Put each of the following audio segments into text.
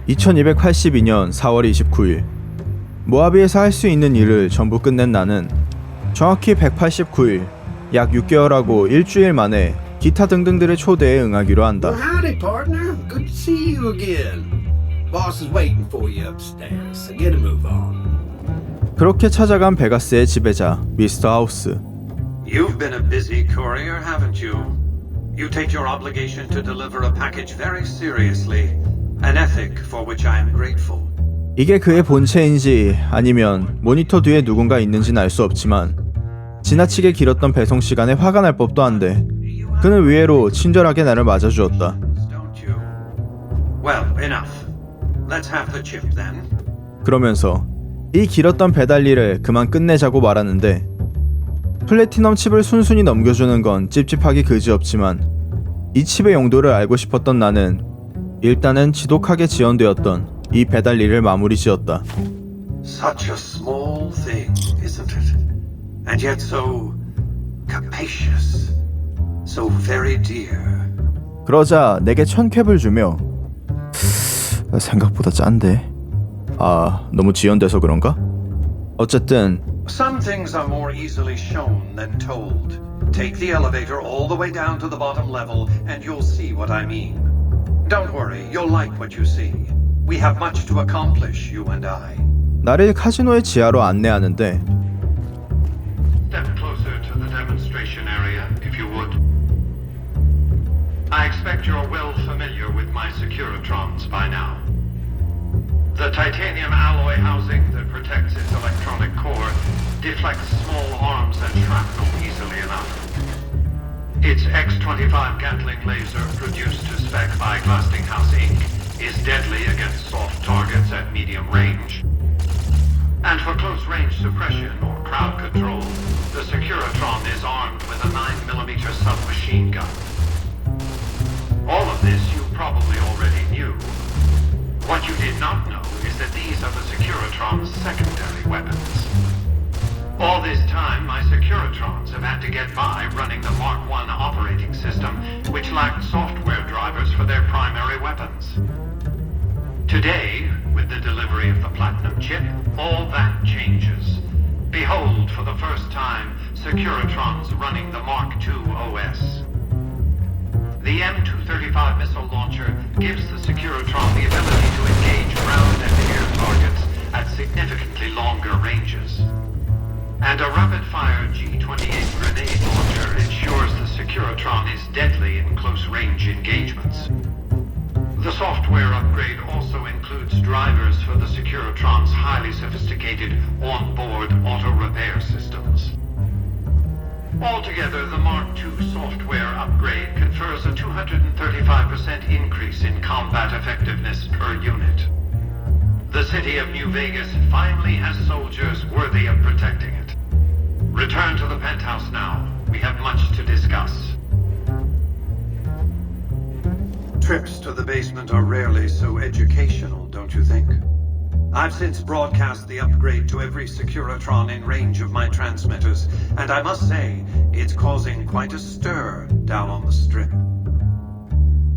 2282년 4월 29일 모하비에서 할 수 있는 일을 전부 끝낸 나는 정확히 189일, 약 6개월하고 일주일 만에 기타 등등들의 초대에 응하기로 한다. Howdy, partner. Good to see you again. Boss is waiting for you upstairs, so get a move on. 그렇게 찾아간 베가스의 지배자 Mr.하우스. You've been a busy courier, haven't you? You take your obligation to deliver a package very seriously, an ethic for which I am grateful. 이게 그의 본체인지 아니면 모니터 뒤에 누군가 있는지는 알 수 없지만 지나치게 길었던 배송 시간에 화가 날 법도 한데 그는 의외로 친절하게 나를 맞아주었다. Don't you? Well, enough. Let's have the chip then. 그러면서 이 길었던 배달 일을 그만 끝내자고 말하는데 플래티넘 칩을 순순히 넘겨주는 건 찝찝하기 그지없지만 이 칩의 용도를 알고 싶었던 나는 일단은 지독하게 지연되었던 이 배달 일을 마무리 지었다. Such a small thing, isn't it? And yet so capacious, so very dear. 그러자 내게 1000캡을 주며 생각보다 짠데 너무 지연돼서 그런가? 어쨌든 Some things are more easily shown than told. Take the elevator all the way down to the bottom level and you'll see what I mean. Don't worry, you'll like what you see. We have much to accomplish, you and I. 나를 카지노의 지하로 안내하는데 Step closer to the demonstration area, if you would. I expect you're well familiar with my Securitrons by now. The titanium alloy housing that protects its electronic core deflects small arms and shrapnel easily enough. Its X-25 Gatling laser, produced to spec by Glassinghouse Inc., is deadly against soft targets at medium range. And for close-range suppression or crowd control, the Securitron is armed with a 9mm submachine gun. All of this you probably already knew. What you did not know is that these are the Securitron's secondary weapons. All this time, my Securitrons have had to get by running the Mark I operating system, which lacked software drivers for their primary weapons. Today, with the delivery of the Platinum chip, all that changes. Behold, for the first time, Securitrons running the Mark II OS. The M235 missile launcher gives the Securitron the ability to engage ground and air targets at significantly longer ranges. And a rapid-fire G-28 grenade launcher ensures the Securitron is deadly in close-range engagements. The software upgrade also includes drivers for the Securitron's highly sophisticated on-board auto-repair systems. Altogether, the Mark II software upgrade confers a 235% increase in combat effectiveness per unit. The city of New Vegas finally has soldiers worthy of protecting it. Return to the penthouse now. We have much to discuss. Trips to the basement are rarely so educational, don't you think? I've since broadcast the upgrade to every Securitron in range of my transmitters, and I must say, it's causing quite a stir down on the strip.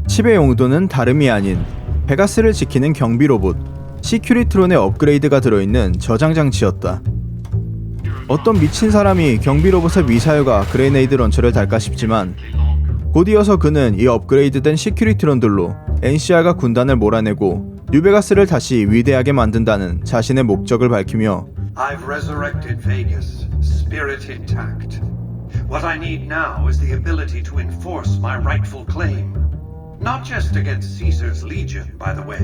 칩의 용도는 다름이 아닌 베가스를 지키는 경비 로봇 시큐리트론의 업그레이드가 들어있는 저장 장치였다. 어떤 미친 사람이 경비 로봇의 미사일과 그레네이드 런처를 달까 싶지만 곧이어서 그는 이 업그레이드된 시큐리트론들로 NCR과 군단을 몰아내고 뉴베가스를 다시 위대하게 만든다는 자신의 목적을 밝히며 I've resurrected Vegas, spirit intact. What I need now is the ability to enforce my rightful claim. Not just against Caesar's Legion, by the way.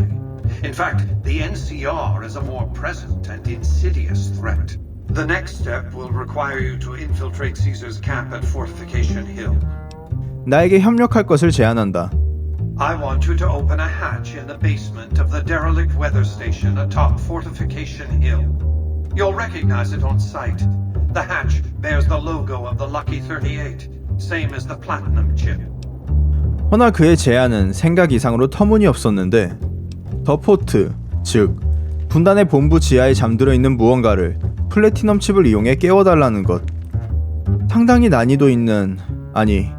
In fact, the NCR is a more present and insidious threat. The next step will require you to infiltrate Caesar's camp at Fortification Hill. 나에게 협력할 것을 제안한다. I want you to open a hatch in the basement of the derelict weather station atop Fortification Hill. You'll recognize it on sight. The hatch bears the logo of the Lucky 38, same as the Platinum chip. 허나 그의 제안은 생각 이상으로 터무니없었는데 더 포트, 즉 군단의 본부 지하에 잠들어 있는 무언가를 플래티넘 칩을 이용해 깨워달라는 것. 상당히 난이도 있는, 아니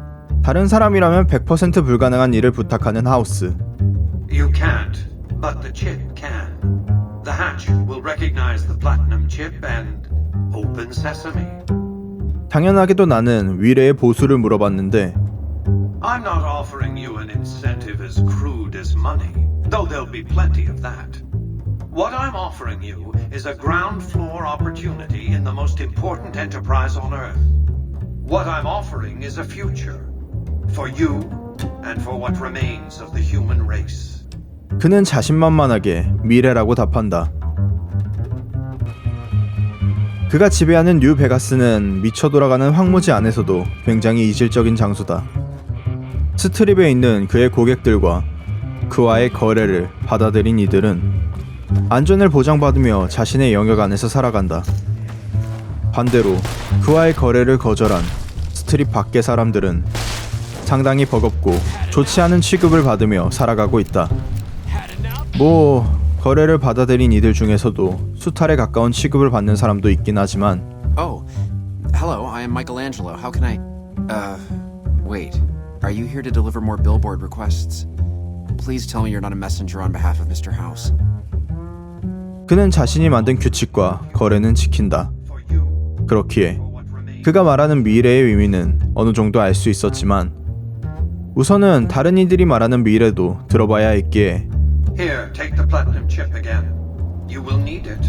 다른 사람이라면 100% 불가능한 일을 부탁하는 하우스. You can't, but the chip can. The hatch will recognize the platinum chip and open sesame. 당연하게도 나는 위례의 보수를 물어봤는데 I'm not offering you an incentive as crude as money, though there'll be plenty of that. What I'm offering you is a ground floor opportunity in the most important enterprise on Earth. What I'm offering is a future for you and for what remains of the human race. 그는 자신만만하게 미래라고 답한다. 그가 지배하는 뉴베가스는 미쳐 돌아가는 황무지 안에서도 굉장히 이질적인 장소다. 스트립에 있는 그의 고객들과 그와의 거래를 받아들인 이들은 안전을 보장받으며 자신의 영역 안에서 살아간다. 반대로 그와의 거래를 거절한 스트립 밖의 사람들은 상당히 버겁고 좋지 않은 취급을 받으며 살아가고 있다. 거래를 받아들인 이들 중에서도 수탈에 가까운 취급을 받는 사람도 있긴 하지만 Oh, hello, I am Michelangelo. How can I... wait. Are you here to deliver more billboard requests? Please tell me you're not a messenger on behalf of Mr.하우스. 그는 자신이 만든 규칙과 거래는 지킨다. 그렇기에 그가 말하는 미래의 의미는 어느 정도 알 수 있었지만 우선은 다른 이들이 말하는 미래도 들어봐야 했기에 Here, take the platinum chip again. You will need it.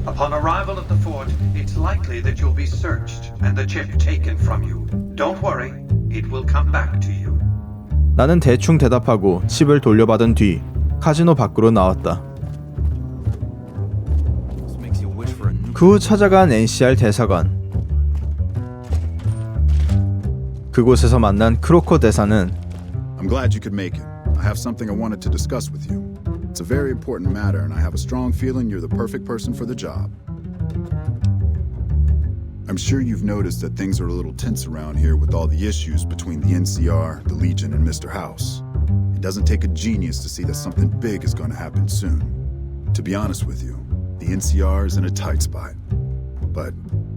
Upon arrival at the fort, it's likely that you'll be searched and the chip taken from you. Don't worry, it will come back to you. 나는 대충 대답하고 칩을 돌려받은 뒤 카지노 밖으로 나왔다. 그 후 찾아간 NCR 대사관. 그곳에서 만난 크로코 대사는 I'm glad you could make it. I have something I wanted to discuss with you. It's a very important matter, and I have a strong feeling you're the perfect person for the job. I'm sure you've noticed that things are a little tense around here with all the issues between the NCR, the Legion, and Mr.하우스. It doesn't take a genius to see that something big is going to happen soon. To be honest with you, the NCR is in a tight spot. But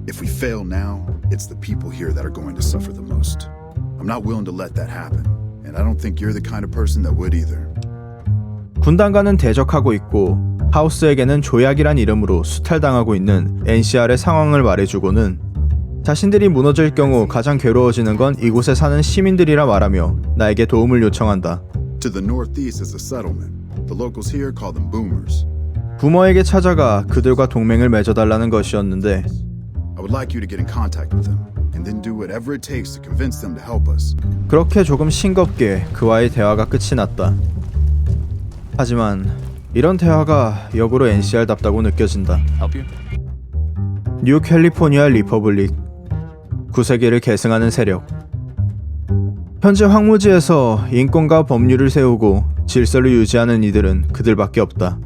if we fail now, it's the people here that are going to suffer the most. I'm not willing to let that happen, and I don't think you're the kind of person that would either. 군단과는 대적하고 있고 하우스에게는 조약이란 이름으로 수탈당하고 있는 NCR의 상황을 말해주고는 자신들이 무너질 경우 가장 괴로워지는 건 이곳에 사는 시민들이라 말하며 나에게 도움을 요청한다. To the northeast is a settlement. The locals here call them boomers. 부머에게 찾아가 그들과 동맹을 맺어달라는 것이었는데 I would like you to get in contact with them, and then do whatever it takes to convince them to help us. 그렇게 조금 싱겁게 그와의 대화가 끝이 났다. 하지만 이런 대화가 역으로 NCR답다고 느껴진다. 뉴 캘리포니아 리퍼블릭 9세기를 계승하는 세력. 현재 황무지에서 인권과 법률을 세우고 질서를 유지하는 이들은 그들밖에 없다.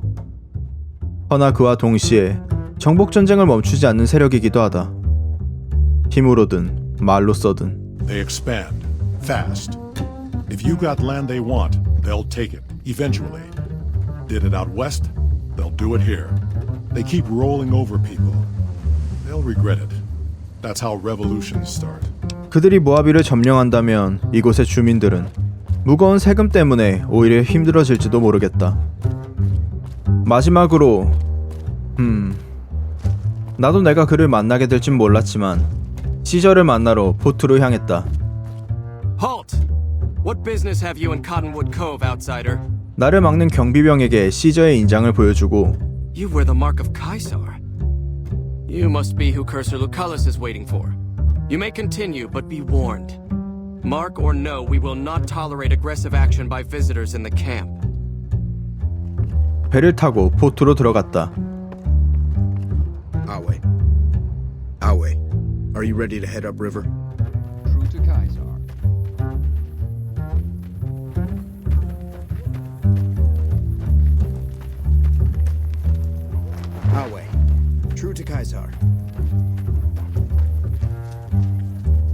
허나 그와 동시에 정복전쟁을 멈추지 않는 세력이기도 하다. 힘으로든 말로서든. They expand fast. If you got land they want, they'll take it eventually. Did it out west, they'll do it here. They keep rolling over people. They'll regret it. That's how revolutions start. 그들이 모하비를 점령한다면 이곳의 주민들은 무거운 세금 때문에 오히려 힘들어질지도 모르겠다. 마지막으로 나도 내가 그를 만나게 될 줄 몰랐지만 시저를 만나러 포트로 향했다. Halt! What business have you in Cottonwood Cove, outsider? 나를 막는 경비병에게 시저의 인장을 보여주고 You wear the mark of Caesar. You must be who Cursor Lucullus is waiting for. You may continue, but be warned. Mark or no, we will not tolerate aggressive action by visitors in the camp. 배를 타고 포트로 들어갔다. Awe, are you ready to head upriver? True to Caesar. Awe, true to Caesar.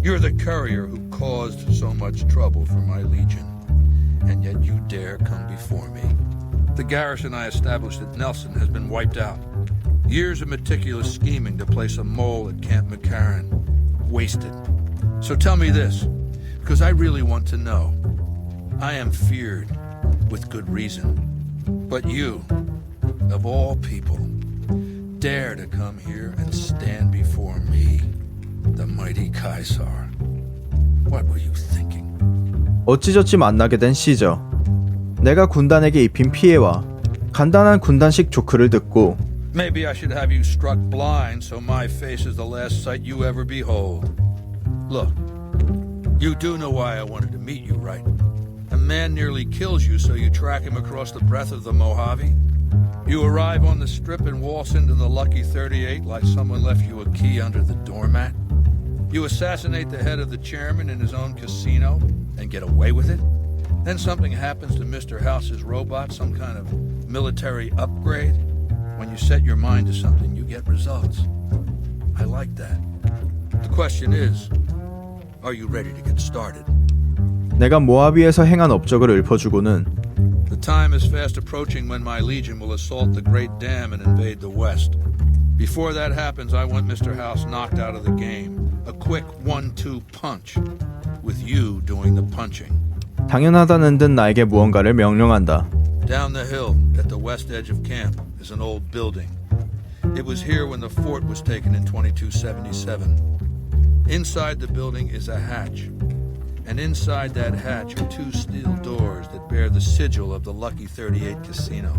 You're the courier who caused so much trouble for my legion, and yet you dare come before me. The garrison I established at Nelson has been wiped out. Years of meticulous scheming to place a mole at Camp McCarran. Wasted. So tell me this, because I really want to know. I am feared, with good reason. But you, of all people, dare to come here and stand before me, the mighty Caesar. What were you thinking? 어찌저찌 만나게 된 시저. 내가 군단에게 입힌 피해와 간단한 군단식 조크를 듣고 Maybe I should have you struck blind so my face is the last sight you ever behold. Look, you do know why I wanted to meet you, right? A man nearly kills you, so you track him across the breadth of the Mojave. You arrive on the strip and waltz into the Lucky 38 like someone left you a key under the doormat. You assassinate the head of the chairman in his own casino and get away with it. Then something happens to Mr.House's robot, some kind of military upgrade. When you set your mind to something, you get results. I like that. The question is, are you ready to get started? 내가 모하비에서 행한 업적을 읊어주고는 The time is fast approaching when my legion will assault the Great Dam and invade the West. Before that happens, I want Mr. House knocked out of the game. A quick 1-2 punch, with you doing the punching. 당연하다는 듯 나에게 무언가를 명령한다. Down the hill, at the west edge of camp, is an old building. It was here when the fort was taken in 2277. Inside the building is a hatch. And inside that hatch are 2 steel doors that bear the sigil of the Lucky 38 casino.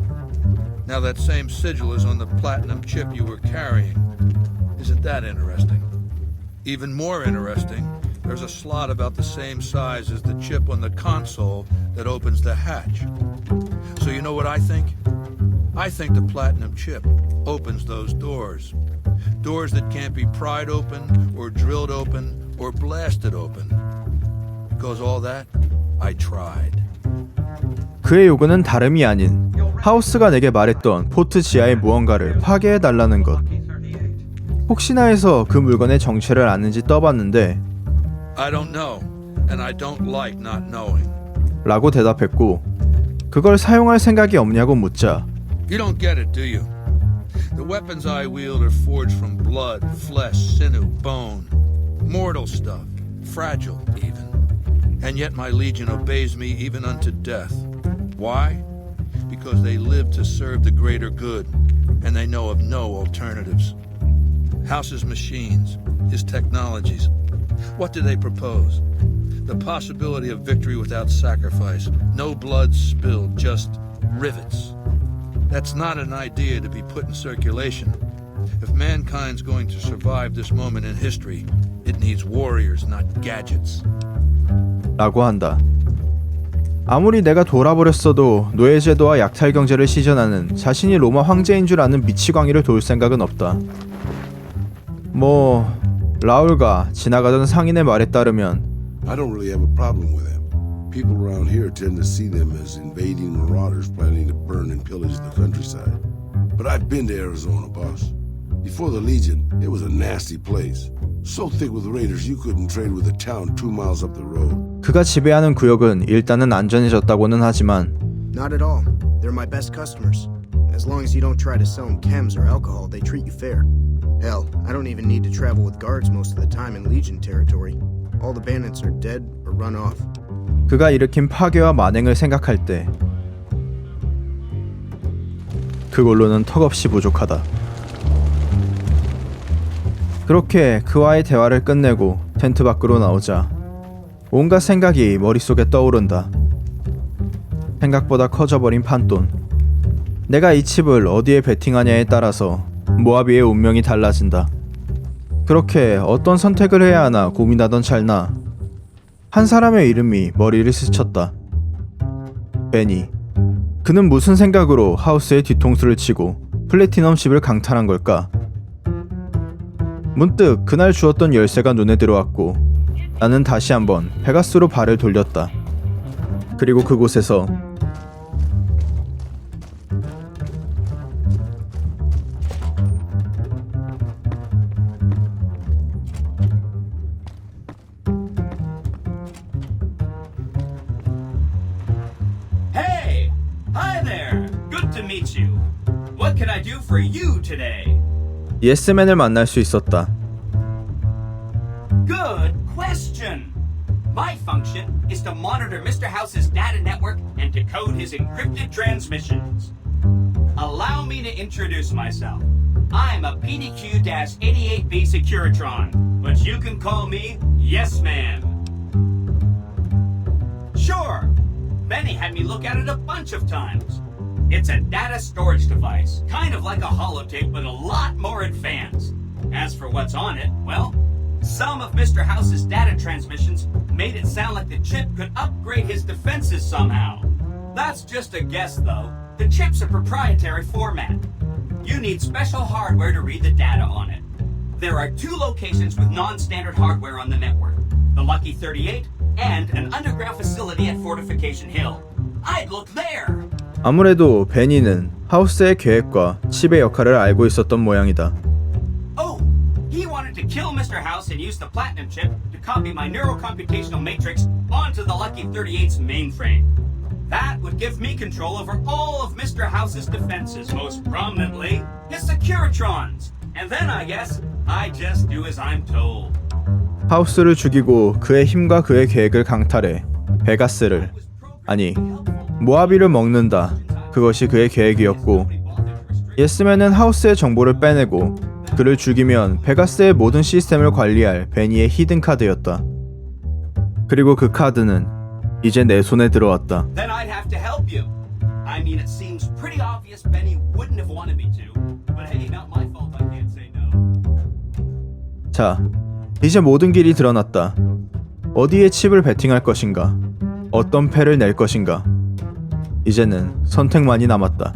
Now that same sigil is on the platinum chip you were carrying. Isn't that interesting? Even more interesting, there's a slot about the same size as the chip on the console that opens the hatch. So you know what I think? I think the platinum chip opens those doors. Doors that can't be pried open, or drilled open, or blasted open. Because all that, I tried. 그의 요구는 다름이 아닌 하우스가 내게 말했던 포트 지하의 무언가를 파괴해달라는 것. 혹시나 해서 그 물건의 정체를 아는지 떠봤는데 I don't know, and I don't like not knowing. 라고 대답했고 그걸 사용할 생각이 없냐고 묻자 You don't get it, do you? The weapons I wield are forged from blood, flesh, sinew, bone. Mortal stuff, fragile even. And yet my legion obeys me even unto death. Why? Because they live to serve the greater good, and they know of no alternatives. House's machines, his technologies. What do they propose? The possibility of victory without sacrifice. No blood spilled, just rivets. That's not an idea to be put in circulation. If mankind's going to survive this moment in history, it needs warriors, not gadgets. 라고 한다. 아무리 내가 돌아버렸어도 노예제도와 약탈경제를 시전하는 자신이 로마 황제인 줄 아는 미치광이를 도울 생각은 없다. 뭐 라울과 지나가던 상인의 말에 따르면 I don't really have a problem with them. People around here tend to see them as invading marauders planning to burn and pillage the countryside. But I've been to Arizona, boss. Before the Legion, it was a nasty place. So thick with raiders you couldn't trade with a town 2 miles up the road. 그가 지배하는 구역은 일단은 안전해졌다고는 하지만 Not at all. They're my best customers. As long as you don't try to sell them chems or alcohol, they treat you fair. Hell, I don't even need to travel with guards most of the time in Legion territory. All the bandits are dead or run off. 그가 일으킨 파괴와 만행을 생각할 때 그걸로는 턱없이 부족하다. 그렇게 그와의 대화를 끝내고 텐트 밖으로 나오자 온갖 생각이 머릿속에 떠오른다. 생각보다 커져버린 판돈. 내가 이 칩을 어디에 베팅하냐에 따라서 모하비의 운명이 달라진다. 그렇게 어떤 선택을 해야 하나 고민하던 찰나 한 사람의 이름이 머리를 스쳤다. 베니. 그는 무슨 생각으로 하우스의 뒤통수를 치고 플래티넘 칩을 강탈한 걸까? 문득 그날 주었던 열쇠가 눈에 들어왔고 나는 다시 한번 베가스로 발을 돌렸다. 그리고 그곳에서 Hey! Hi there! Good to meet you. What can I do for you today? 예스맨을 만날 수 있었다. Good question. My function is to monitor Mr.House's data network and decode his encrypted transmissions. Allow me to introduce myself. I'm a PDQ-88B Securitron, but you can call me Yes Man. Sure, Benny had me look at it a bunch of times. It's a data storage device, kind of like a holotape, but a lot more advanced. As for what's on it, well, some of Mr. House's data transmissions made it sound like the chip could upgrade his defenses somehow. That's just a guess, though. The chip's a proprietary format. You need special hardware to read the data on it. There are 2 locations with non-standard hardware on the network. The Lucky 38 and an underground facility at Fortification Hill. I'd look there! 아무래도 베니는 하우스의 계획과 칩의 역할을 알고 있었던 모양이다. Oh, he wanted to kill Mr. House and use the Platinum chip to copy my neurocomputational matrix onto the Lucky 38's mainframe. That would give me control over all of Mr. House's defenses, most prominently his Securitrons. And then I guess I just do as I'm told. 하우스를 죽이고 그의 힘과 그의 계획을 강탈해 베가스를, 아니 모하비를 먹는다. 그것이 그의 계획이었고, 예스맨은 하우스의 정보를 빼내고 그를 죽이면 베가스의 모든 시스템을 관리할 베니의 히든 카드였다. 그리고 그 카드는 이제 내 손에 들어왔다. Then I'd have to help you. I mean, it seems pretty obvious Benny wouldn't have wanted me to, but hey, not my fault I can't say no. 자, 이제 모든 길이 드러났다. 어디에 칩을 베팅할 것인가? 어떤 패를 낼 것인가? 이제는 선택만이 남았다.